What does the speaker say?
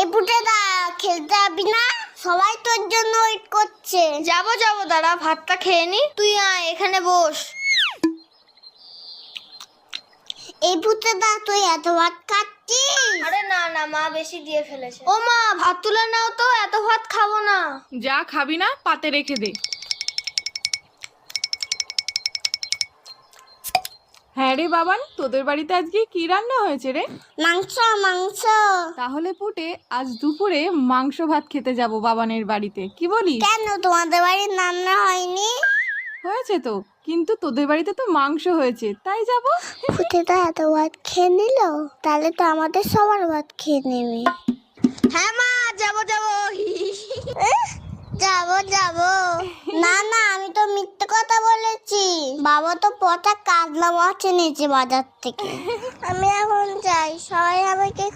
এই পুটেদা খেলতে যাবি না? সবাই তোর জন্য ওয়েট করছে। যাবো দাঁড়া, ভাতটা খেয়ে নি। তুই আয়, এখানে বস। এই পুটেদা তুই এত ভাত খাচ্ছিস? আরে না মা বেশি দিয়ে ফেলেছে। ও মা, ভাত তুলে নাও তো, এত ভাত খাবো না। যা খাবি না পাতে রেখে দে। হ্যাঁ রে বাবান, তোদের বাড়িতে আজকে কি রান্না হয়েছে রে? মাংস মাংস। তাহলে পুটে আজ দুপুরে মাংস ভাত খেতে যাব বাবানের বাড়িতে, কি বলিস? কেন তোমাদের বাড়ির রান্না হয়নি? হয়েছে তো, কিন্তু তোদের বাড়িতে তো মাংস হয়েছে, তাই যাব। পুটেদা এত ভাত খেয়ে নিল, তাহলে তো আমাদের সবার ভাত খেয়ে নেবে। হ্যাঁ মা, যাবো যাবো না না, আমি তো মিথ্যে কথা বলেছি। বাবা তো পচা কাতলা মাছ এনেছে বাজার থেকে। আমি এখন যাই, সবাই আমাকে